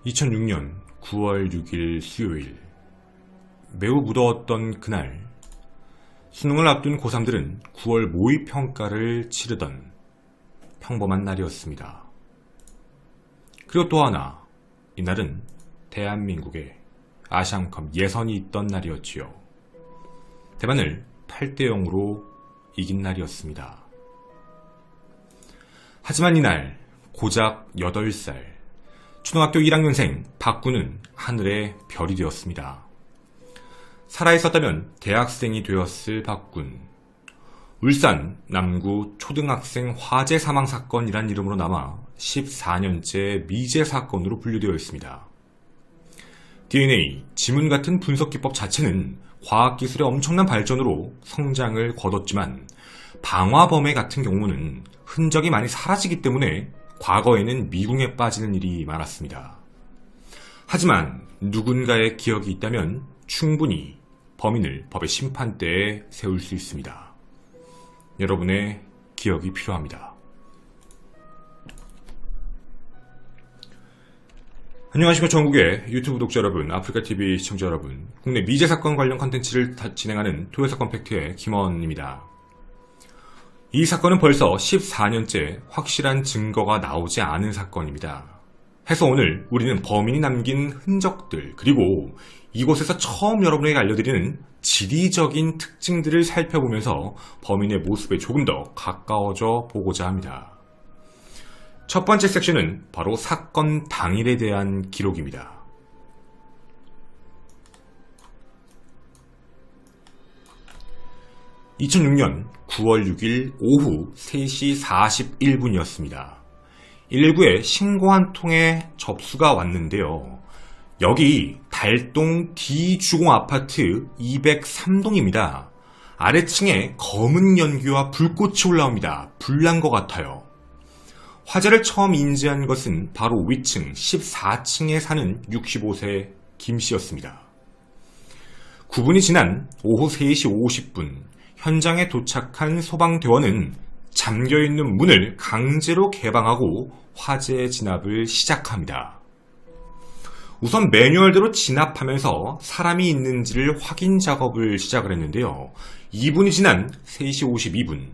2006년 9월 6일 수요일, 매우 무더웠던 그날, 수능을 앞둔 고3들은 9월 모의평가를 치르던 평범한 날이었습니다. 그리고 또 하나, 이날은 대한민국의 아시안컵 예선이 있던 날이었지요. 대만을 8대0으로 이긴 날이었습니다. 하지만 이날 고작 8살, 초등학교 1학년생 박군은 하늘의 별이 되었습니다. 살아있었다면 대학생이 되었을 박군. 울산 남구 초등학생 화재 사망 사건이란 이름으로 남아 14년째 미제 사건으로 분류되어 있습니다. DNA, 지문 같은 분석 기법 자체는 과학기술의 엄청난 발전으로 성장을 거뒀지만 방화범회 같은 경우는 흔적이 많이 사라지기 때문에 과거에는 미궁에 빠지는 일이 많았습니다. 하지만 누군가의 기억이 있다면 충분히 범인을 법의 심판대에 세울 수 있습니다. 여러분의 기억이 필요합니다. 안녕하십니까, 전국의 유튜브 구독자 여러분, 아프리카TV 시청자 여러분, 국내 미제 사건 관련 컨텐츠를 진행하는 토요사건 팩트의 김원입니다. 이 사건은 벌써 14년째 확실한 증거가 나오지 않은 사건입니다. 해서 오늘 우리는 범인이 남긴 흔적들, 그리고 이곳에서 처음 여러분에게 알려드리는 지리적인 특징들을 살펴보면서 범인의 모습에 조금 더 가까워져 보고자 합니다. 첫 번째 섹션은 바로 사건 당일에 대한 기록입니다. 2006년 9월 6일 오후 3시 41분이었습니다. 119에 신고 한 통의 접수가 왔는데요. 여기 달동 D주공 아파트 203동입니다. 아래층에 검은 연기와 불꽃이 올라옵니다. 불난 것 같아요. 화재를 처음 인지한 것은 바로 위층 14층에 사는 65세 김씨였습니다. 9분이 지난 오후 3시 50분, 현장에 도착한 소방대원은 잠겨있는 문을 강제로 개방하고 화재 진압을 시작합니다. 우선 매뉴얼대로 진압하면서 사람이 있는지를 확인 작업을 시작을 했는데요. 2분이 지난 3시 52분,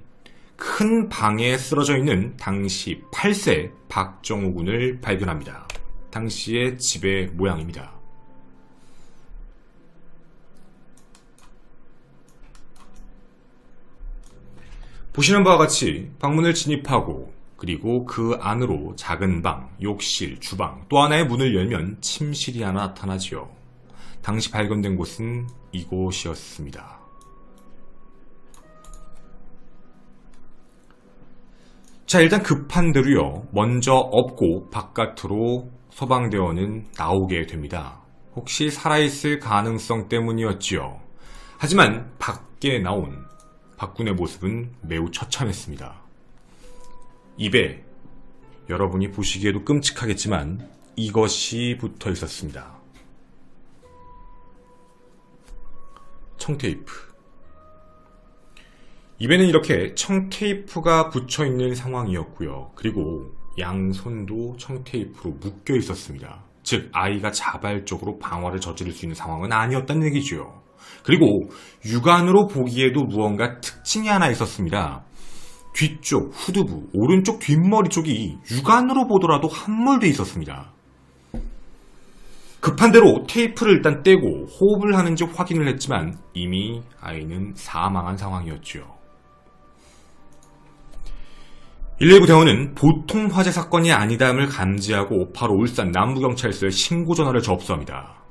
큰 방에 쓰러져 있는 당시 8세 박정우 군을 발견합니다. 당시의 집의 모양입니다. 보시는 바와 같이 방문을 진입하고, 그리고 그 안으로 작은 방, 욕실, 주방, 또 하나의 문을 열면 침실이 하나 나타나지요. 당시 발견된 곳은 이곳이었습니다. 자, 일단 급한 대로요, 먼저 업고 바깥으로 소방대원은 나오게 됩니다. 혹시 살아있을 가능성 때문이었지요. 하지만 밖에 나온 박군의 모습은 매우 처참했습니다. 입에 여러분이 보시기에도 끔찍하겠지만 이것이 붙어 있었습니다. 청테이프. 입에는 이렇게 청테이프가 붙여 있는 상황이었고요. 그리고 양손도 청테이프로 묶여 있었습니다. 즉, 아이가 자발적으로 방화를 저지를 수 있는 상황은 아니었다는 얘기죠. 그리고 육안으로 보기에도 무언가 특징이 하나 있었습니다. 뒤쪽 후두부, 오른쪽 뒷머리 쪽이 육안으로 보더라도 함몰돼 있었습니다. 급한 대로 테이프를 일단 떼고 호흡을 하는지 확인을 했지만 이미 아이는 사망한 상황이었죠. 119 대원은 보통 화재 사건이 아니다임을 감지하고 바로 울산 남부경찰서에 신고 전화를 접수합니다.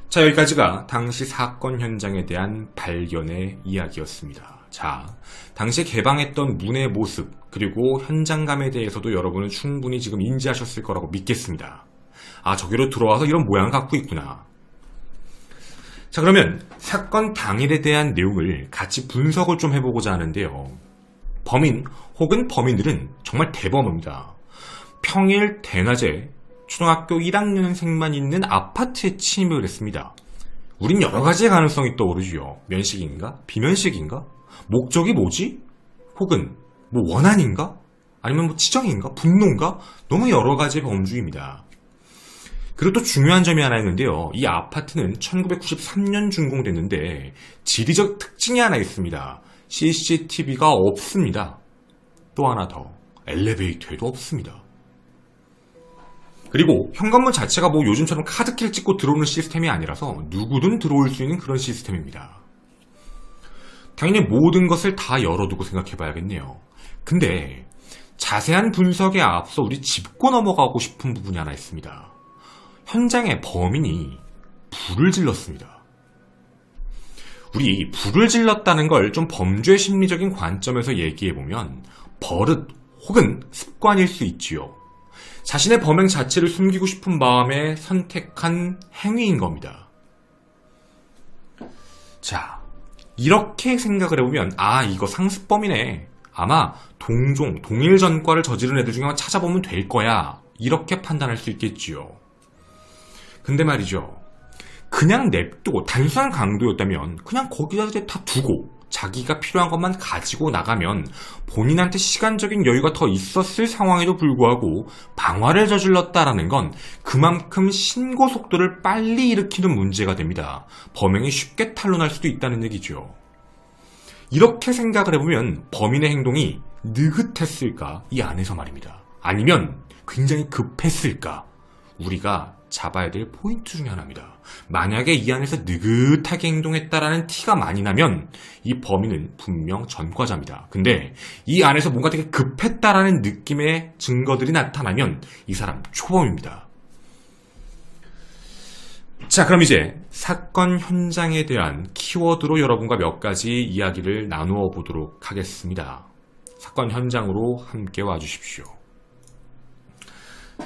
자, 여기까지가 당시 사건 현장에 대한 발견의 이야기였습니다. 자, 당시에 개방했던 문의 모습, 그리고 현장감에 대해서도 여러분은 충분히 지금 인지하셨을 거라고 믿겠습니다. 아, 저기로 들어와서 이런 모양을 갖고 있구나. 자, 그러면 사건 당일에 대한 내용을 같이 분석을 좀 해보고자 하는데요. 범인 혹은 범인들은 정말 대범합니다. 평일 대낮에 초등학교 1학년생만 있는 아파트에 침입을 했습니다. 우린 여러 가지의 가능성이 떠오르죠. 면식인가? 비면식인가? 목적이 뭐지? 혹은 뭐 원한인가? 아니면 뭐 치정인가? 분노인가? 너무 여러 가지의 범주입니다. 그리고 또 중요한 점이 하나 있는데요. 이 아파트는 1993년 준공됐는데 지리적 특징이 하나 있습니다. CCTV가 없습니다. 또 하나 더, 엘리베이터에도 없습니다. 그리고 현관문 자체가 뭐 요즘처럼 카드키를 찍고 들어오는 시스템이 아니라서 누구든 들어올 수 있는 그런 시스템입니다. 당연히 모든 것을 다 열어두고 생각해봐야겠네요. 근데 자세한 분석에 앞서 우리 짚고 넘어가고 싶은 부분이 하나 있습니다. 현장에 범인이 불을 질렀습니다. 우리 불을 질렀다는 걸 좀 범죄 심리적인 관점에서 얘기해보면 버릇 혹은 습관일 수 있지요. 자신의 범행 자체를 숨기고 싶은 마음에 선택한 행위인 겁니다. 자, 이렇게 생각을 해보면 이거 상습범이네. 아마 동일 전과를 저지른 애들 중에 찾아보면 될 거야. 이렇게 판단할 수 있겠지요. 근데 말이죠. 그냥 냅두고 단순한 강도였다면 그냥 거기다 다 두고 자기가 필요한 것만 가지고 나가면 본인한테 시간적인 여유가 더 있었을 상황에도 불구하고 방화를 저질렀다라는 건 그만큼 신고 속도를 빨리 일으키는 문제가 됩니다. 범행이 쉽게 탄로날 수도 있다는 얘기죠. 이렇게 생각을 해보면 범인의 행동이 느긋했을까? 이 안에서 말입니다. 아니면 굉장히 급했을까? 우리가 잡아야 될 포인트 중에 하나입니다. 만약에 이 안에서 느긋하게 행동했다라는 티가 많이 나면 이 범인은 분명 전과자입니다. 근데 이 안에서 뭔가 되게 급했다라는 느낌의 증거들이 나타나면 이 사람 초범입니다. 자, 그럼 이제 사건 현장에 대한 키워드로 여러분과 몇 가지 이야기를 나누어 보도록 하겠습니다. 사건 현장으로 함께 와주십시오.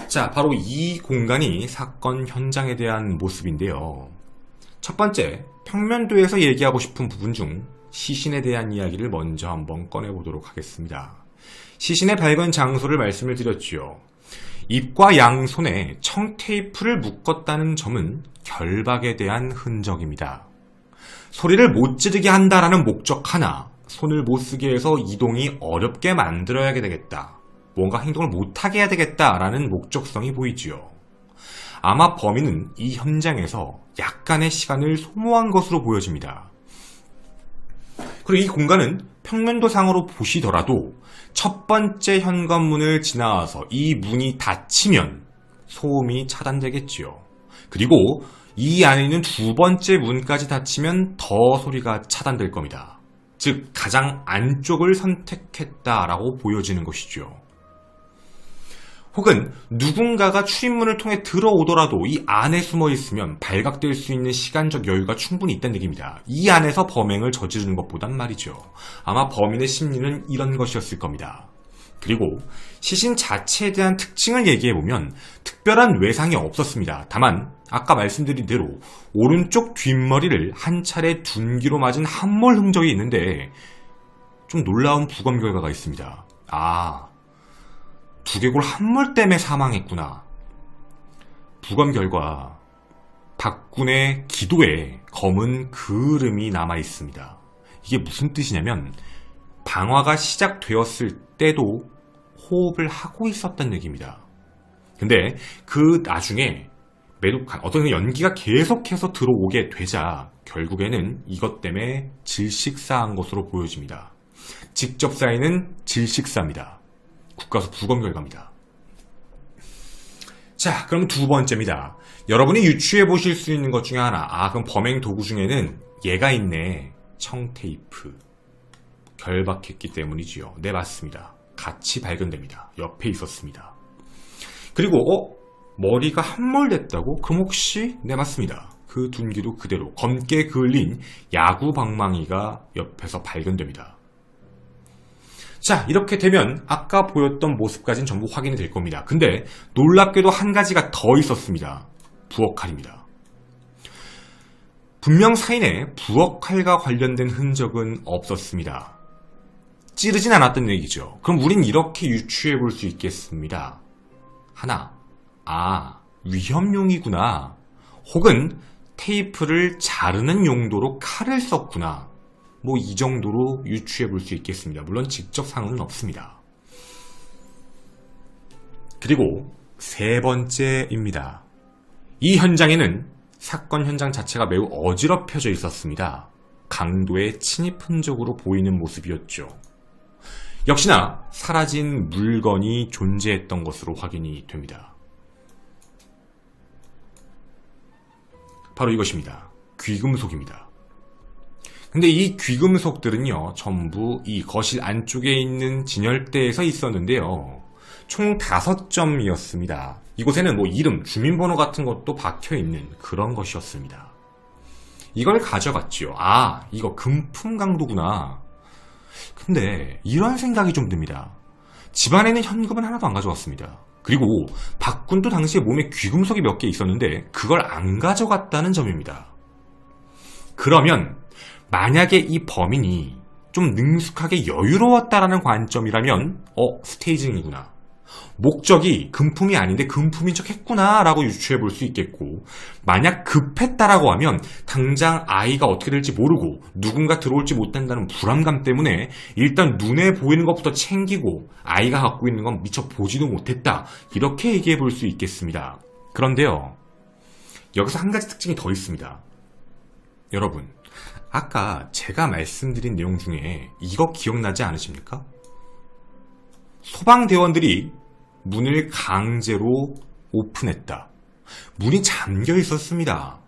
자, 바로 이 공간이 사건 현장에 대한 모습인데요. 첫 번째, 평면도에서 얘기하고 싶은 부분 중 시신에 대한 이야기를 먼저 한번 꺼내보도록 하겠습니다. 시신의 발견 장소를 말씀을 드렸지요. 입과 양손에 청테이프를 묶었다는 점은 결박에 대한 흔적입니다. 소리를 못 지르게 한다라는 목적 하나, 손을 못 쓰게 해서 이동이 어렵게 만들어야 되겠다. 뭔가 행동을 못하게 해야 되겠다라는 목적성이 보이지요. 아마 범인은 이 현장에서 약간의 시간을 소모한 것으로 보여집니다. 그리고 이 공간은 평면도상으로 보시더라도 첫 번째 현관문을 지나와서 이 문이 닫히면 소음이 차단되겠지요. 그리고 이 안에 있는 두 번째 문까지 닫히면 더 소리가 차단될 겁니다. 즉 가장 안쪽을 선택했다라고 보여지는 것이죠. 혹은 누군가가 출입문을 통해 들어오더라도 이 안에 숨어 있으면 발각될 수 있는 시간적 여유가 충분히 있다는 얘기입니다. 이 안에서 범행을 저지르는 것보단 말이죠. 아마 범인의 심리는 이런 것이었을 겁니다. 그리고 시신 자체에 대한 특징을 얘기해보면 특별한 외상이 없었습니다. 다만 아까 말씀드린 대로 오른쪽 뒷머리를 한 차례 둔기로 맞은 함몰 흔적이 있는데 좀 놀라운 부검 결과가 있습니다. 두개골 함몰 때문에 사망했구나. 부검 결과 박군의 기도에 검은 그을음이 남아 있습니다. 이게 무슨 뜻이냐면 방화가 시작되었을 때도 호흡을 하고 있었다는 얘기입니다. 근데 그 나중에 어떤 연기가 계속해서 들어오게 되자 결국에는 이것 때문에 질식사한 것으로 보여집니다. 직접 쌓이는 질식사입니다. 국가수 부검 결과입니다. 자, 그럼 두 번째입니다. 여러분이 유추해 보실 수 있는 것 중에 하나. 그럼 범행 도구 중에는 얘가 있네. 청테이프. 결박했기 때문이지요. 네, 맞습니다. 같이 발견됩니다. 옆에 있었습니다. 그리고 머리가 함몰됐다고? 그럼 혹시? 네, 맞습니다. 그 둔기도 그대로 검게 그을린 야구 방망이가 옆에서 발견됩니다. 자, 이렇게 되면 아까 보였던 모습까지는 전부 확인이 될 겁니다. 근데 놀랍게도 한 가지가 더 있었습니다. 부엌칼입니다. 분명 사인에 부엌칼과 관련된 흔적은 없었습니다. 찌르진 않았던 얘기죠. 그럼 우린 이렇게 유추해 볼 수 있겠습니다. 하나, 위험용이구나. 혹은 테이프를 자르는 용도로 칼을 썼구나. 이 정도로 유추해 볼 수 있겠습니다. 물론 직접 상황은 없습니다. 그리고 세 번째입니다. 이 현장에는 사건 현장 자체가 매우 어지럽혀져 있었습니다. 강도의 침입 흔적으로 보이는 모습이었죠. 역시나 사라진 물건이 존재했던 것으로 확인이 됩니다. 바로 이것입니다. 귀금속입니다. 근데 이 귀금속들은요, 전부 이 거실 안쪽에 있는 진열대에서 있었는데요. 총 5점이었습니다. 이곳에는 뭐 이름, 주민번호 같은 것도 박혀있는 그런 것이었습니다. 이걸 가져갔지요. 아, 이거 금품 강도구나. 근데 이런 생각이 좀 듭니다. 집안에는 현금은 하나도 안 가져왔습니다. 그리고 박군도 당시에 몸에 귀금속이 몇 개 있었는데 그걸 안 가져갔다는 점입니다. 그러면 만약에 이 범인이 좀 능숙하게 여유로웠다라는 관점이라면 스테이징이구나. 목적이 금품이 아닌데 금품인 척 했구나 라고 유추해 볼 수 있겠고, 만약 급했다라고 하면 당장 아이가 어떻게 될지 모르고 누군가 들어올지 못한다는 불안감 때문에 일단 눈에 보이는 것부터 챙기고 아이가 갖고 있는 건 미처 보지도 못했다, 이렇게 얘기해 볼 수 있겠습니다. 그런데요, 여기서 한 가지 특징이 더 있습니다. 여러분, 아까 제가 말씀드린 내용 중에 이거 기억나지 않으십니까? 소방대원들이 문을 강제로 오픈했다. 문이 잠겨 있었습니다.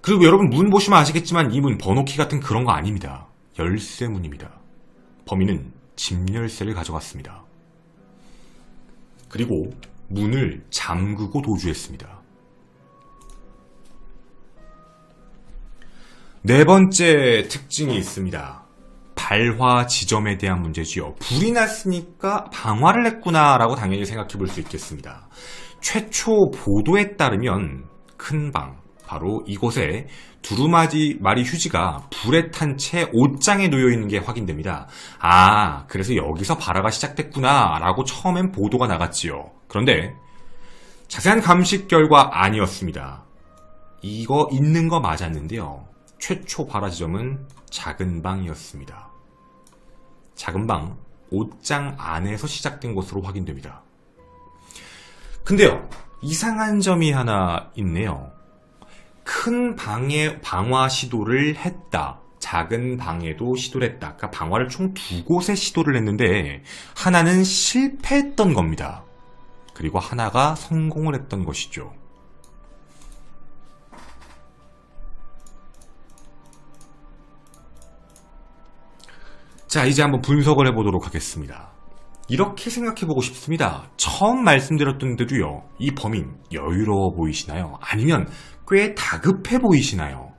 그리고 여러분, 문 보시면 아시겠지만 이 문 번호키 같은 그런 거 아닙니다. 열쇠문입니다. 범인은 집 열쇠를 가져갔습니다. 그리고 문을 잠그고 도주했습니다. 네 번째 특징이 있습니다. 발화 지점에 대한 문제지요. 불이 났으니까 방화를 했구나 라고 당연히 생각해 볼 수 있겠습니다. 최초 보도에 따르면 큰 방, 바로 이곳에 두루마리 휴지가 불에 탄 채 옷장에 놓여 있는 게 확인됩니다. 아, 그래서 여기서 발화가 시작됐구나 라고 처음엔 보도가 나갔지요. 그런데 자세한 감식 결과 아니었습니다. 이거 있는 거 맞았는데요. 최초 발화 지점은 작은 방이었습니다. 작은 방, 옷장 안에서 시작된 것으로 확인됩니다. 근데요, 이상한 점이 하나 있네요. 큰 방에 방화 시도를 했다. 작은 방에도 시도를 했다. 그러니까 방화를 총 2곳에 시도를 했는데 하나는 실패했던 겁니다. 그리고 하나가 성공을 했던 것이죠. 자, 이제 한번 분석을 해보도록 하겠습니다. 이렇게 생각해보고 싶습니다. 처음 말씀드렸던 대로요, 이 범인 여유로워 보이시나요? 아니면 꽤 다급해 보이시나요?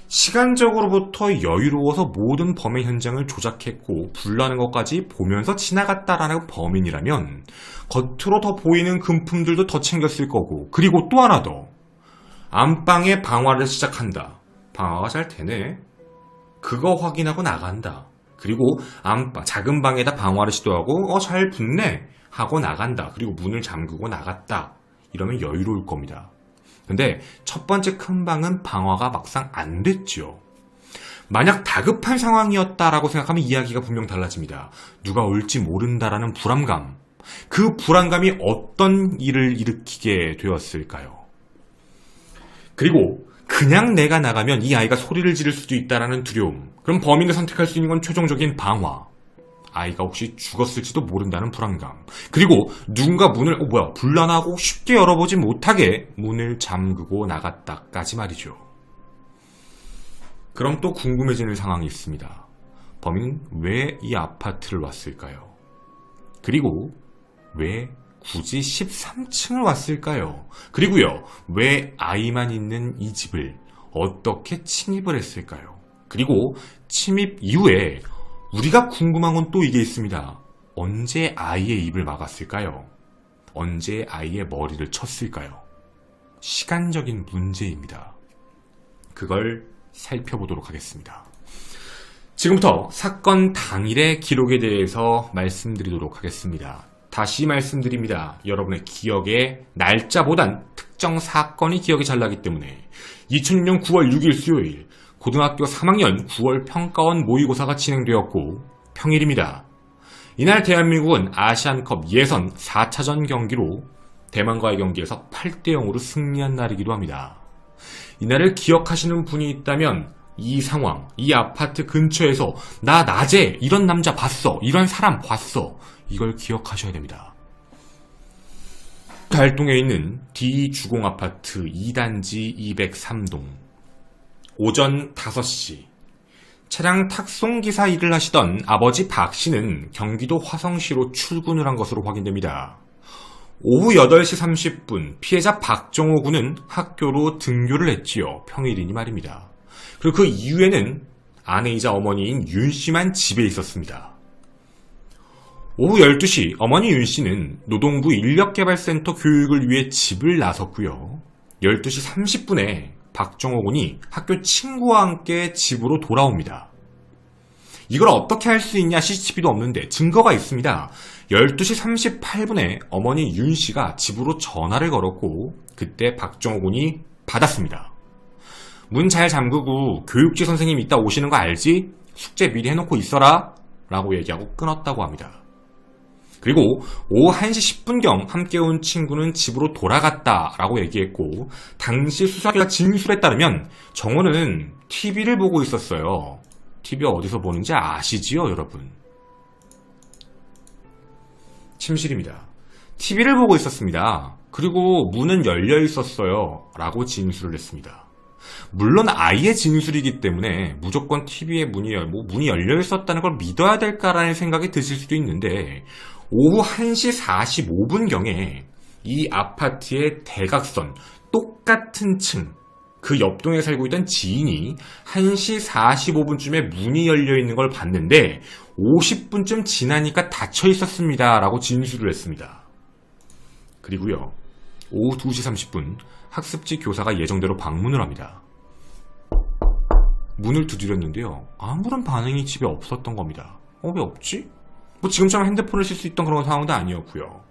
시간적으로부터 여유로워서 모든 범행 현장을 조작했고 불나는 것까지 보면서 지나갔다라는 범인이라면 겉으로 더 보이는 금품들도 더 챙겼을 거고, 그리고 또 하나 더, 안방에 방화를 시작한다. 방화가 잘 되네. 그거 확인하고 나간다. 그리고 안방, 작은 방에다 방화를 시도하고 잘 붙네 하고 나간다. 그리고 문을 잠그고 나갔다. 이러면 여유로울 겁니다. 근데 첫 번째 큰 방은 방화가 막상 안 됐죠. 만약 다급한 상황이었다라고 생각하면 이야기가 분명 달라집니다. 누가 올지 모른다라는 불안감. 그 불안감이 어떤 일을 일으키게 되었을까요? 그리고 그냥 내가 나가면 이 아이가 소리를 지를 수도 있다라는 두려움. 그럼 범인을 선택할 수 있는 건 최종적인 방화. 아이가 혹시 죽었을지도 모른다는 불안감. 그리고 누군가 문을 불난하고 쉽게 열어보지 못하게 문을 잠그고 나갔다까지 말이죠. 그럼 또 궁금해지는 상황이 있습니다. 범인은 왜 이 아파트를 왔을까요? 그리고 왜 굳이 13층을 왔을까요? 그리고요, 왜 아이만 있는 이 집을 어떻게 침입을 했을까요? 그리고 침입 이후에 우리가 궁금한 건 또 이게 있습니다. 언제 아이의 입을 막았을까요? 언제 아이의 머리를 쳤을까요? 시간적인 문제입니다. 그걸 살펴보도록 하겠습니다. 지금부터 사건 당일의 기록에 대해서 말씀드리도록 하겠습니다. 다시 말씀드립니다. 여러분의 기억의 날짜보단 특정 사건이 기억이 잘 나기 때문에 2006년 9월 6일 수요일 고등학교 3학년 9월 평가원 모의고사가 진행되었고 평일입니다. 이날 대한민국은 아시안컵 예선 4차전 경기로 대만과의 경기에서 8대0으로 승리한 날이기도 합니다. 이날을 기억하시는 분이 있다면 이 상황, 이 아파트 근처에서 나 낮에 이런 남자 봤어, 이런 사람 봤어, 이걸 기억하셔야 됩니다. 달동에 있는 D주공아파트 2단지 203동 오전 5시 차량 탁송기사 일을 하시던 아버지 박 씨는 경기도 화성시로 출근을 한 것으로 확인됩니다. 오후 8시 30분 피해자 박정호 군은 학교로 등교를 했지요. 평일이니 말입니다. 그리고 그 이후에는 아내이자 어머니인 윤 씨만 집에 있었습니다. 오후 12시 어머니 윤 씨는 노동부 인력개발센터 교육을 위해 집을 나섰고요. 12시 30분에 박정호 군이 학교 친구와 함께 집으로 돌아옵니다. 이걸 어떻게 할 수 있냐, CCTV도 없는데 증거가 있습니다. 12시 38분에 어머니 윤 씨가 집으로 전화를 걸었고 그때 박정호 군이 받았습니다. 문 잘 잠그고 교육지 선생님 이따 오시는 거 알지? 숙제 미리 해놓고 있어라 라고 얘기하고 끊었다고 합니다. 그리고 오후 1시 10분경 함께 온 친구는 집으로 돌아갔다라고 얘기했고 당시 수사기가 진술에 따르면 정호는 TV를 보고 있었어요. TV 어디서 보는지 아시지요, 여러분? 침실입니다. TV를 보고 있었습니다. 그리고 문은 열려 있었어요. 라고 진술을 했습니다. 물론 아이의 진술이기 때문에 무조건 TV에 문이 열려 있었다는 걸 믿어야 될까라는 생각이 드실 수도 있는데 오후 1시 45분경에 이 아파트의 대각선 똑같은 층 그 옆동에 살고 있던 지인이 1시 45분쯤에 문이 열려 있는 걸 봤는데 50분쯤 지나니까 닫혀 있었습니다 라고 진술을 했습니다. 그리고요 오후 2시 30분 학습지 교사가 예정대로 방문을 합니다. 문을 두드렸는데요 아무런 반응이 집에 없었던 겁니다. 왜 없지? 지금처럼 핸드폰을 쓸 수 있던 그런 상황도 아니었고요.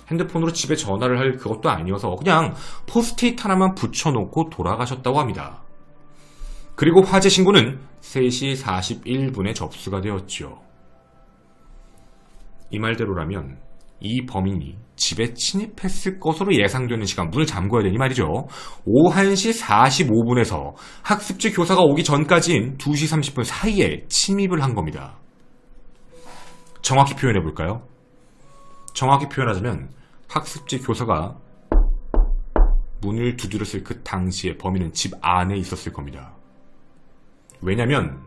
핸드폰으로 집에 전화를 할 그것도 아니어서 그냥 포스트잇 하나만 붙여놓고 돌아가셨다고 합니다. 그리고 화재 신고는 3시 41분에 접수가 되었죠. 이 말대로라면 이 범인이 집에 침입했을 것으로 예상되는 시간, 문을 잠궈야 되니 말이죠. 오후 1시 45분에서 학습지 교사가 오기 전까지인 2시 30분 사이에 침입을 한 겁니다. 정확히 표현해 볼까요? 정확히 표현하자면 학습지 교사가 문을 두드렸을 그 당시에 범인은 집 안에 있었을 겁니다. 왜냐면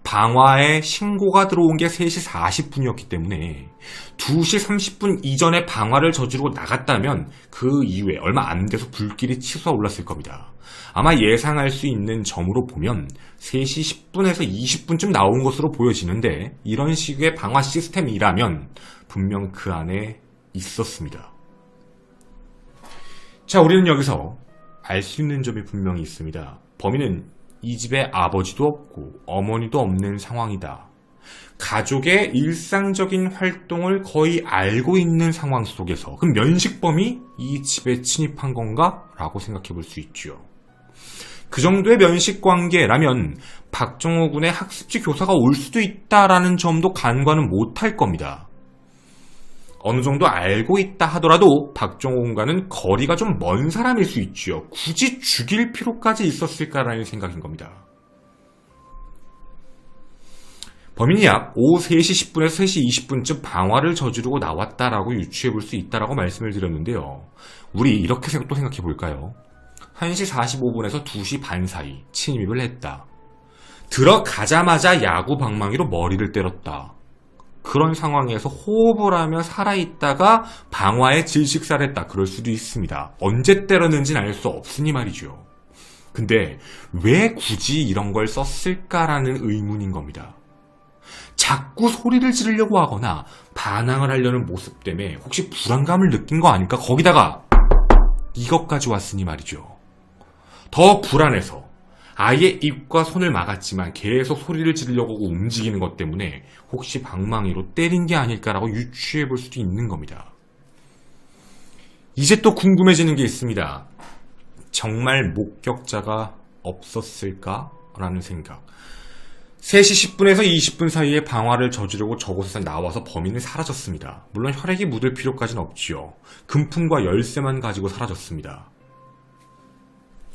방화에 신고가 들어온 게 3시 40분이었기 때문에 2시 30분 이전에 방화를 저지르고 나갔다면 그 이후에 얼마 안 돼서 불길이 치솟아 올랐을 겁니다. 아마 예상할 수 있는 점으로 보면 3시 10분에서 20분쯤 나온 것으로 보여지는데 이런 식의 방화 시스템이라면 분명 그 안에 있었습니다. 자, 우리는 여기서 알 수 있는 점이 분명히 있습니다. 범인은 이 집에 아버지도 없고 어머니도 없는 상황이다. 가족의 일상적인 활동을 거의 알고 있는 상황 속에서 그럼 면식범이 이 집에 침입한 건가? 라고 생각해 볼 수 있죠. 그 정도의 면식관계라면 박정호 군의 학습지 교사가 올 수도 있다라는 점도 간과는 못할 겁니다. 어느 정도 알고 있다 하더라도 박정호 군과는 거리가 좀 먼 사람일 수 있죠. 굳이 죽일 필요까지 있었을까라는 생각인 겁니다. 범인이 약 오후 3시 10분에서 3시 20분쯤 방화를 저지르고 나왔다라고 유추해 볼 수 있다라고 말씀을 드렸는데요. 우리 이렇게 또 생각해 볼까요? 1시 45분에서 2시 반 사이 침입을 했다. 들어가자마자 야구 방망이로 머리를 때렸다. 그런 상황에서 호흡을 하며 살아있다가 방화에 질식사를 했다. 그럴 수도 있습니다. 언제 때렸는지는 알 수 없으니 말이죠. 근데 왜 굳이 이런 걸 썼을까라는 의문인 겁니다. 자꾸 소리를 지르려고 하거나 반항을 하려는 모습 때문에 혹시 불안감을 느낀 거 아닐까? 거기다가 이것까지 왔으니 말이죠. 더 불안해서 아예 입과 손을 막았지만 계속 소리를 지르려고 하고 움직이는 것 때문에 혹시 방망이로 때린 게 아닐까라고 유추해 볼 수도 있는 겁니다. 이제 또 궁금해지는 게 있습니다. 정말 목격자가 없었을까라는 생각. 3시 10분에서 20분 사이에 방화를 저지르고 저곳에서 나와서 범인은 사라졌습니다. 물론 혈액이 묻을 필요까지는 없지요. 금품과 열쇠만 가지고 사라졌습니다.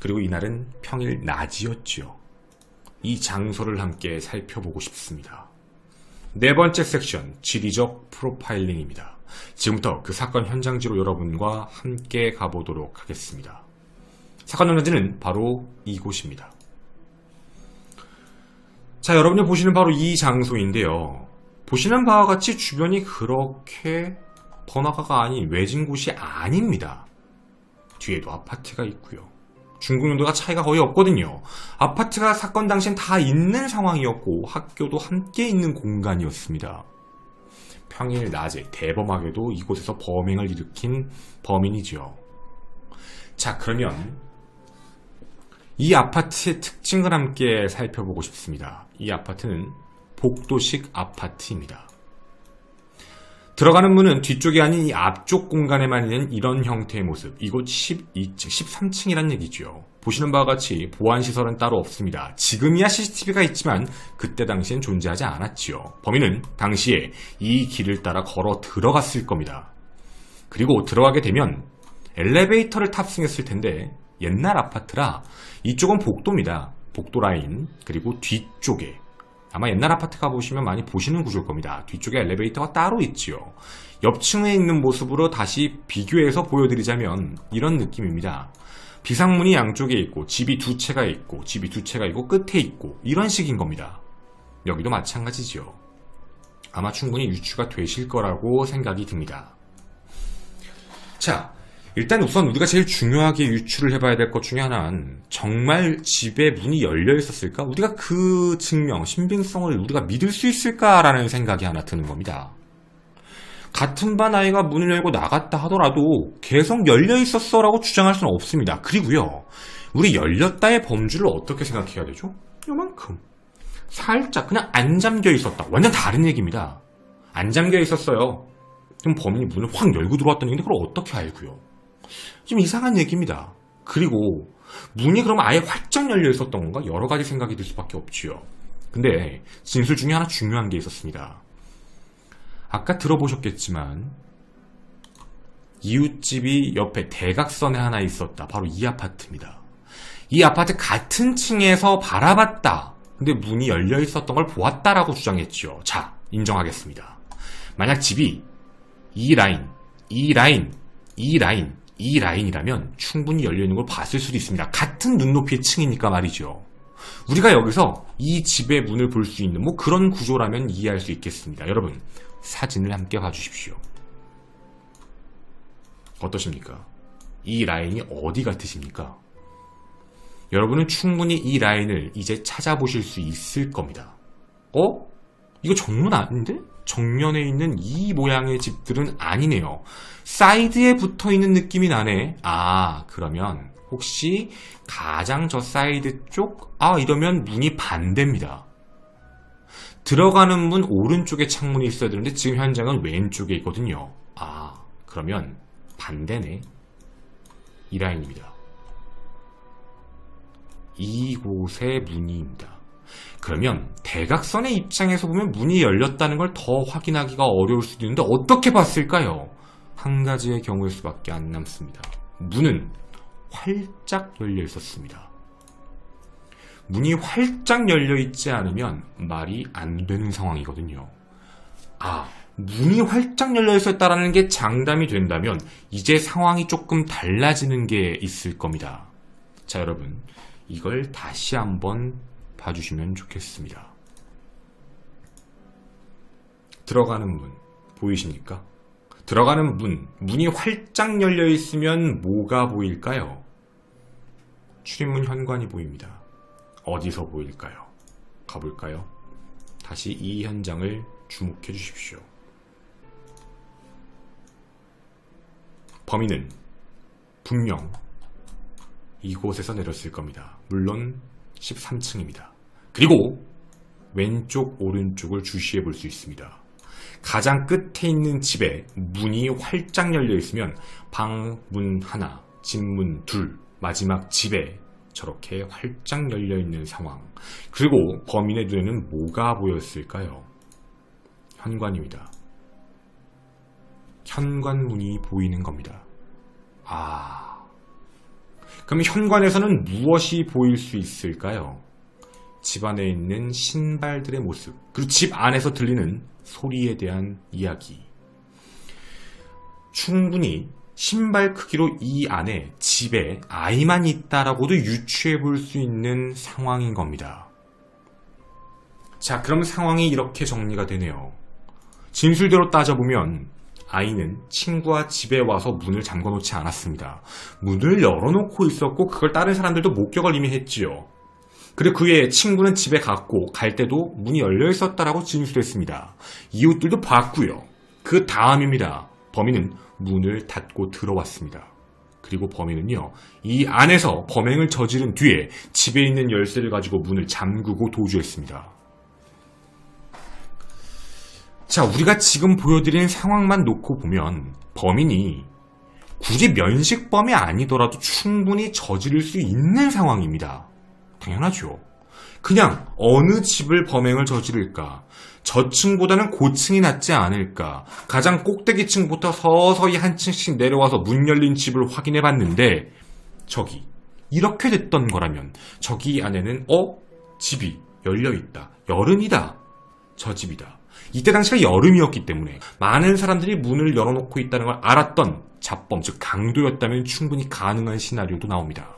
그리고 이날은 평일 낮이었지요. 이 장소를 함께 살펴보고 싶습니다. 네 번째 섹션, 지리적 프로파일링입니다. 지금부터 그 사건 현장지로 여러분과 함께 가보도록 하겠습니다. 사건 현장지는 바로 이곳입니다. 자, 여러분이 보시는 바로 이 장소인데요. 보시는 바와 같이 주변이 그렇게 번화가가 아닌 외진 곳이 아닙니다. 뒤에도 아파트가 있고요. 중국 용도가 차이가 거의 없거든요. 아파트가 사건 당시엔 다 있는 상황이었고 학교도 함께 있는 공간이었습니다. 평일 낮에 대범하게도 이곳에서 범행을 일으킨 범인이죠. 자, 그러면 이 아파트의 특징을 함께 살펴보고 싶습니다. 이 아파트는 복도식 아파트입니다. 들어가는 문은 뒤쪽이 아닌 이 앞쪽 공간에만 있는 이런 형태의 모습. 이곳 12층, 13층이란 얘기죠. 보시는 바와 같이 보안시설은 따로 없습니다. 지금이야 CCTV가 있지만 그때 당시엔 존재하지 않았지요. 범인은 당시에 이 길을 따라 걸어 들어갔을 겁니다. 그리고 들어가게 되면 엘리베이터를 탑승했을 텐데 옛날 아파트라 이쪽은 복도입니다. 복도 라인, 그리고 뒤쪽에 아마 옛날 아파트 가보시면 많이 보시는 구조일 겁니다. 뒤쪽에 엘리베이터가 따로 있지요. 옆층에 있는 모습으로 다시 비교해서 보여드리자면 이런 느낌입니다. 비상문이 양쪽에 있고 집이 두 채가 있고 집이 두 채가 있고 끝에 있고 이런 식인 겁니다. 여기도 마찬가지죠. 아마 충분히 유추가 되실 거라고 생각이 듭니다. 자, 일단 우선 우리가 제일 중요하게 유추를 해봐야 될 것 중에 하나는 정말 집에 문이 열려 있었을까? 우리가 그 증명, 신빙성을 우리가 믿을 수 있을까라는 생각이 하나 드는 겁니다. 같은 반 아이가 문을 열고 나갔다 하더라도 계속 열려 있었어 라고 주장할 수는 없습니다. 그리고요, 우리 열렸다의 범주를 어떻게 생각해야 되죠? 요만큼. 살짝 그냥 안 잠겨 있었다. 완전 다른 얘기입니다. 안 잠겨 있었어요. 그럼 범인이 문을 확 열고 들어왔다는 얘기인데 그걸 어떻게 알고요? 좀 이상한 얘기입니다. 그리고 문이 그럼 아예 활짝 열려 있었던 건가? 여러 가지 생각이 들 수밖에 없지요. 근데 진술 중에 하나 중요한 게 있었습니다. 아까 들어보셨겠지만 이웃집이 옆에 대각선에 하나 있었다. 바로 이 아파트입니다. 이 아파트 같은 층에서 바라봤다. 근데 문이 열려 있었던 걸 보았다라고 주장했죠. 자, 인정하겠습니다. 만약 집이 이 라인이라면 충분히 열려있는 걸 봤을 수도 있습니다. 같은 눈높이의 층이니까 말이죠. 우리가 여기서 이 집의 문을 볼 수 있는 그런 구조라면 이해할 수 있겠습니다. 여러분, 사진을 함께 봐주십시오. 어떠십니까? 이 라인이 어디 같으십니까? 여러분은 충분히 이 라인을 이제 찾아보실 수 있을 겁니다. 이거 정문 아닌데? 정면에 있는 이 모양의 집들은 아니네요. 사이드에 붙어있는 느낌이 나네. 그러면 혹시 가장 저 사이드 쪽? 이러면 문이 반대입니다. 들어가는 문 오른쪽에 창문이 있어야 되는데 지금 현장은 왼쪽에 있거든요. 그러면 반대네. 이 라인입니다. 이곳의 문입니다. 그러면 대각선의 입장에서 보면 문이 열렸다는 걸 더 확인하기가 어려울 수도 있는데 어떻게 봤을까요? 한 가지의 경우일 수밖에 안 남습니다. 문은 활짝 열려 있었습니다. 문이 활짝 열려 있지 않으면 말이 안 되는 상황이거든요. 문이 활짝 열려 있었다라는 게 장담이 된다면 이제 상황이 조금 달라지는 게 있을 겁니다. 자, 여러분, 이걸 다시 한번 봐주시면 좋겠습니다. 들어가는 문 보이십니까? 들어가는 문이 활짝 열려 있으면 뭐가 보일까요? 출입문 현관이 보입니다. 어디서 보일까요? 가볼까요? 다시 이 현장을 주목해 주십시오. 범인은 분명 이곳에서 내렸을 겁니다. 물론 13층입니다. 그리고 왼쪽 오른쪽을 주시해 볼 수 있습니다. 가장 끝에 있는 집에 문이 활짝 열려 있으면 방 문 하나, 집 문 둘, 마지막 집에 저렇게 활짝 열려있는 상황. 그리고 범인의 눈에는 뭐가 보였을까요? 현관입니다. 현관문이 보이는 겁니다. 그럼 현관에서는 무엇이 보일 수 있을까요? 집 안에 있는 신발들의 모습, 그리고 집 안에서 들리는 소리에 대한 이야기. 충분히 신발 크기로 이 안에 집에 아이만 있다라고도 유추해 볼 수 있는 상황인 겁니다. 자, 그럼 상황이 이렇게 정리가 되네요. 진술대로 따져보면 아이는 친구와 집에 와서 문을 잠궈놓지 않았습니다. 문을 열어놓고 있었고 그걸 다른 사람들도 목격을 이미 했지요. 그리고 그의 친구는 집에 갔고 갈 때도 문이 열려 있었다라고 진술했습니다. 이웃들도 봤고요. 그 다음입니다. 범인은 문을 닫고 들어왔습니다. 그리고 범인은요, 이 안에서 범행을 저지른 뒤에 집에 있는 열쇠를 가지고 문을 잠그고 도주했습니다. 자, 우리가 지금 보여드린 상황만 놓고 보면 범인이 굳이 면식범이 아니더라도 충분히 저지를 수 있는 상황입니다. 당연하죠. 그냥 어느 집을 범행을 저지를까? 저층보다는 고층이 낫지 않을까? 가장 꼭대기층부터 서서히 한 층씩 내려와서 문 열린 집을 확인해 봤는데 저기 이렇게 됐던 거라면 저기 안에는 집이 열려있다. 여름이다. 저 집이다. 이때 당시가 여름이었기 때문에 많은 사람들이 문을 열어놓고 있다는 걸 알았던 잡범, 즉 강도였다면 충분히 가능한 시나리오도 나옵니다.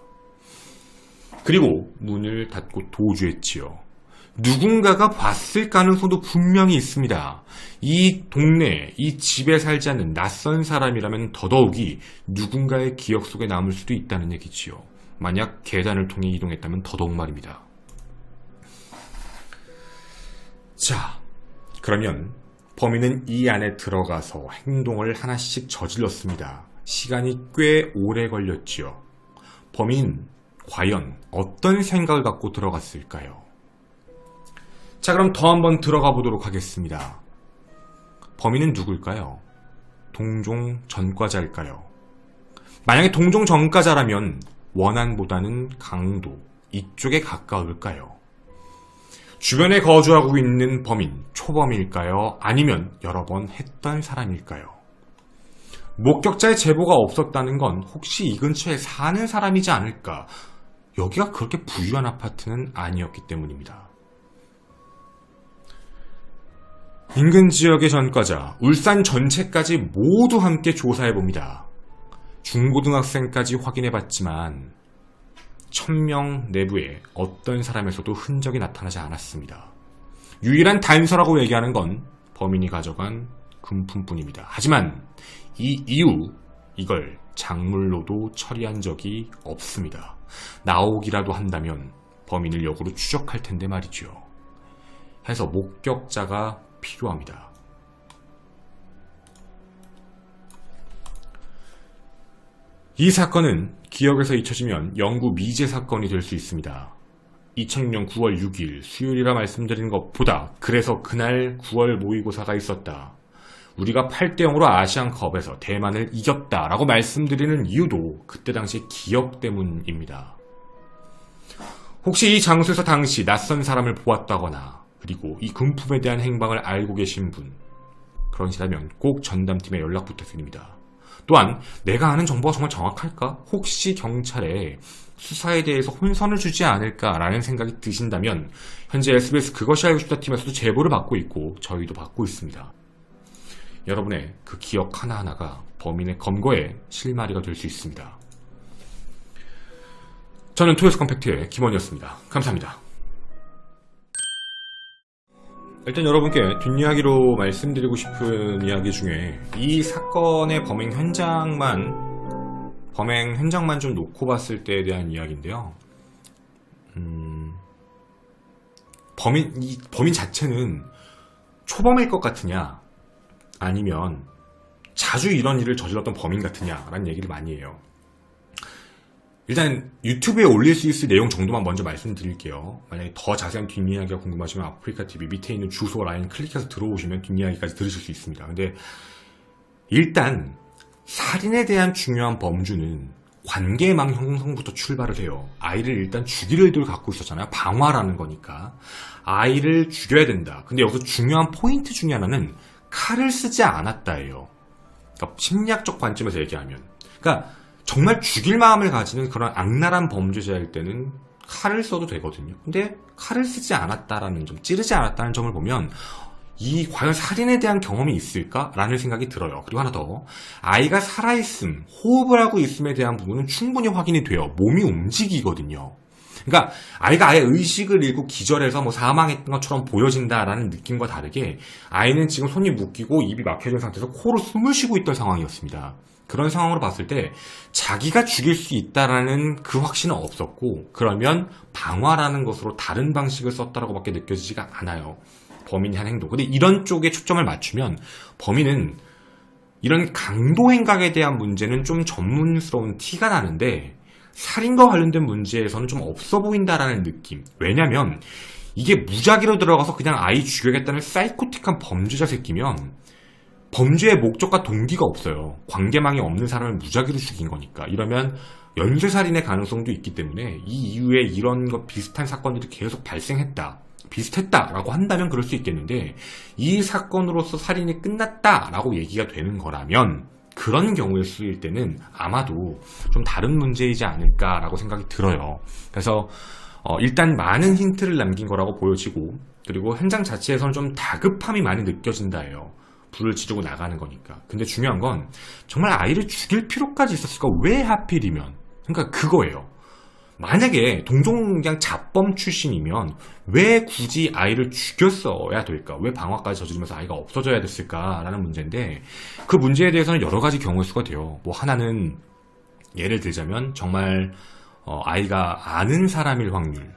그리고 문을 닫고 도주했지요. 누군가가 봤을 가능성도 분명히 있습니다. 이 동네, 이 집에 살지 않는 낯선 사람이라면 더더욱이 누군가의 기억 속에 남을 수도 있다는 얘기지요. 만약 계단을 통해 이동했다면 더더욱 말입니다. 자, 그러면 범인은 이 안에 들어가서 행동을 하나씩 저질렀습니다. 시간이 꽤 오래 걸렸지요. 범인 과연 어떤 생각을 갖고 들어갔을까요? 자, 그럼 더 한번 들어가 보도록 하겠습니다. 범인은 누굴까요? 동종 전과자일까요? 만약에 동종 전과자라면 원한보다는 강도, 이쪽에 가까울까요? 주변에 거주하고 있는 범인, 초범일까요? 아니면 여러 번 했던 사람일까요? 목격자의 제보가 없었다는 건 혹시 이 근처에 사는 사람이지 않을까? 여기가 그렇게 부유한 아파트는 아니었기 때문입니다. 인근 지역의 전과자, 울산 전체까지 모두 함께 조사해봅니다. 중고등학생까지 확인해봤지만 1000명 내부에 어떤 사람에서도 흔적이 나타나지 않았습니다. 유일한 단서라고 얘기하는 건 범인이 가져간 금품뿐입니다. 하지만 이 이후 이걸 작물로도 처리한 적이 없습니다. 나오기라도 한다면 범인을 역으로 추적할 텐데 말이죠. 해서 목격자가 필요합니다. 이 사건은 기억에서 잊혀지면 영구 미제 사건이 될 수 있습니다. 2006년 9월 6일 수요일이라 말씀드린 것보다 그래서 그날 9월 모의고사가 있었다. 우리가 8대0으로 아시안컵에서 대만을 이겼다라고 말씀드리는 이유도 그때 당시의 기억 때문입니다. 혹시 이 장소에서 당시 낯선 사람을 보았다거나 그리고 이 금품에 대한 행방을 알고 계신 분 그러시다면 꼭 전담팀에 연락 부탁드립니다. 또한 내가 아는 정보가 정말 정확할까? 혹시 경찰에 수사에 대해서 혼선을 주지 않을까라는 생각이 드신다면 현재 SBS 그것이 알고 싶다 팀에서도 제보를 받고 있고 저희도 받고 있습니다. 여러분의 그 기억 하나하나가 범인의 검거에 실마리가 될 수 있습니다. 저는 토요스 컴팩트의 김원이었습니다. 감사합니다. 일단 여러분께 뒷이야기로 말씀드리고 싶은 이야기 중에 이 사건의 범행 현장만 좀 놓고 봤을 때에 대한 이야기인데요. 범인 자체는 초범일 것 같으냐 아니면 자주 이런 일을 저질렀던 범인 같으냐라는 얘기를 많이 해요. 일단 유튜브에 올릴 수 있을 내용 정도만 먼저 말씀드릴게요. 만약에 더 자세한 뒷이야기가 궁금하시면 아프리카TV 밑에 있는 주소 라인 클릭해서 들어오시면 뒷이야기까지 들으실 수 있습니다. 근데 일단 살인에 대한 중요한 범주는 관계망 형성부터 출발을 해요. 아이를 일단 죽일 의도를 갖고 있었잖아요. 방화라는 거니까. 아이를 죽여야 된다. 근데 여기서 중요한 포인트 중에 하나는 칼을 쓰지 않았다예요. 그러니까 심리학적 관점에서 얘기하면. 그러니까 정말 죽일 마음을 가지는 그런 악랄한 범죄자일 때는 칼을 써도 되거든요. 근데 칼을 쓰지 않았다라는 점, 찌르지 않았다는 점을 보면 이 과연 살인에 대한 경험이 있을까라는 생각이 들어요. 그리고 하나 더, 아이가 살아있음, 호흡을 하고 있음에 대한 부분은 충분히 확인이 돼요. 몸이 움직이거든요. 그러니까 아이가 아예 의식을 잃고 기절해서 뭐 사망했던 것처럼 보여진다라는 느낌과 다르게 아이는 지금 손이 묶이고 입이 막혀진 상태에서 코로 숨을 쉬고 있던 상황이었습니다. 그런 상황으로 봤을 때 자기가 죽일 수 있다라는 그 확신은 없었고, 그러면 방화라는 것으로 다른 방식을 썼다라고밖에 느껴지지가 않아요. 범인이 한 행동. 근데 이런 쪽에 초점을 맞추면 범인은 이런 강도 행각에 대한 문제는 좀 전문스러운 티가 나는데 살인과 관련된 문제에서는 좀 없어 보인다라는 느낌. 왜냐면 이게 무작위로 들어가서 그냥 아이 죽여야겠다는 사이코틱한 범죄자 새끼면 범죄의 목적과 동기가 없어요. 관계망이 없는 사람을 무작위로 죽인 거니까. 이러면 연쇄살인의 가능성도 있기 때문에 이 이후에 이런 것 비슷한 사건들이 계속 발생했다, 비슷했다라고 한다면 그럴 수 있겠는데, 이 사건으로서 살인이 끝났다라고 얘기가 되는 거라면 그런 경우에 쓰일 때는 아마도 좀 다른 문제이지 않을까라고 생각이 들어요. 그래서 일단 많은 힌트를 남긴 거라고 보여지고, 그리고 현장 자체에서는 좀 다급함이 많이 느껴진다예요. 불을 지르고 나가는 거니까. 근데 중요한 건 정말 아이를 죽일 필요까지 있었을까? 왜 하필이면? 그러니까 그거예요. 만약에 동종양 잡범 출신이면 왜 굳이 아이를 죽였어야 될까? 왜 방화까지 저지르면서 아이가 없어져야 됐을까라는 문제인데, 그 문제에 대해서는 여러 가지 경우의 수가 돼요. 뭐 하나는 예를 들자면 정말 아이가 아는 사람일 확률,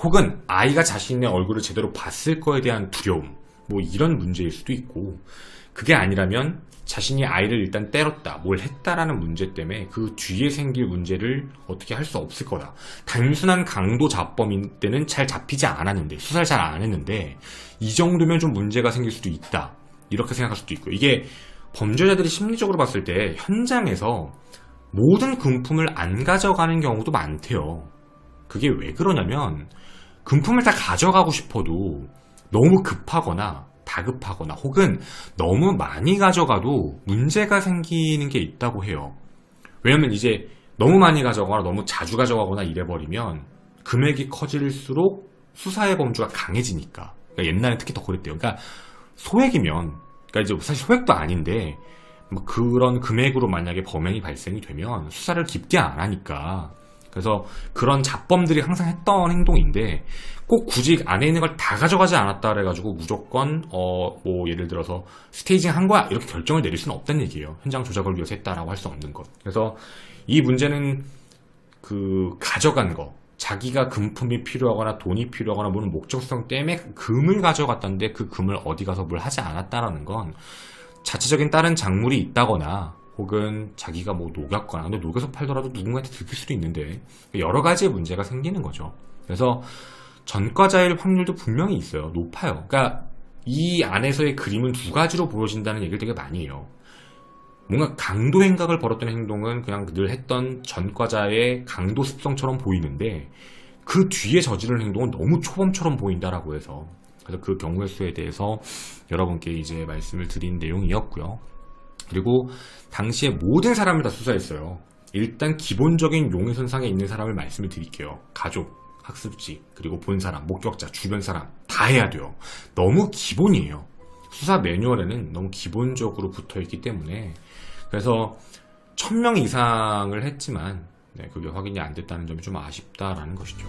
혹은 아이가 자신의 얼굴을 제대로 봤을 거에 대한 두려움, 뭐 이런 문제일 수도 있고, 그게 아니라면 자신이 아이를 일단 때렸다, 뭘 했다라는 문제 때문에 그 뒤에 생길 문제를 어떻게 할 수 없을 거다. 단순한 강도 잡범일 때는 잘 잡히지 않았는데, 수사를 잘 안 했는데 이 정도면 좀 문제가 생길 수도 있다, 이렇게 생각할 수도 있고, 이게 범죄자들이 심리적으로 봤을 때 현장에서 모든 금품을 안 가져가는 경우도 많대요. 그게 왜 그러냐면 금품을 다 가져가고 싶어도 너무 급하거나 다급하거나 혹은 너무 많이 가져가도 문제가 생기는 게 있다고 해요. 왜냐면 이제 너무 많이 가져가거나 너무 자주 가져가거나 이래버리면 금액이 커질수록 수사의 범주가 강해지니까. 그러니까 옛날에 특히 더 그랬대요. 그러니까 소액이면, 그러니까 이제 사실 소액도 아닌데 뭐 그런 금액으로 만약에 범행이 발생이 되면 수사를 깊게 안 하니까. 그래서 그런 잡범들이 항상 했던 행동인데, 꼭 굳이 안에 있는 걸 다 가져가지 않았다 그래가지고 무조건 뭐 예를 들어서 스테이징 한 거야 이렇게 결정을 내릴 수는 없다는 얘기예요. 현장 조작을 위해서 했다라고 할 수 없는 것. 그래서 이 문제는 그 가져간 거, 자기가 금품이 필요하거나 돈이 필요하거나 무슨 목적성 때문에 금을 가져갔다는데 그 금을 어디 가서 뭘 하지 않았다라는 건 자체적인 다른 작물이 있다거나 혹은 자기가 뭐 녹였거나, 근데 녹여서 팔더라도 누군가한테 들킬 수도 있는데 여러 가지의 문제가 생기는 거죠. 그래서 전과자일 확률도 분명히 있어요. 높아요. 그러니까 이 안에서의 그림은 두 가지로 보여진다는 얘기를 되게 많이 해요. 뭔가 강도 행각을 벌였던 행동은 그냥 늘 했던 전과자의 강도 습성처럼 보이는데 그 뒤에 저지른 행동은 너무 초범처럼 보인다라고 해서, 그래서 그 경우의 수에 대해서 여러분께 이제 말씀을 드린 내용이었고요. 그리고 당시에 모든 사람을 다 수사했어요. 일단 기본적인 용의선상에 있는 사람을 말씀을 드릴게요. 가족, 학습지, 그리고 본 사람, 목격자, 주변 사람 다 해야 돼요. 너무 기본이에요. 수사 매뉴얼에는 너무 기본적으로 붙어있기 때문에. 그래서 1000명 이상을 했지만 그게 확인이 안 됐다는 점이 좀 아쉽다라는 것이죠.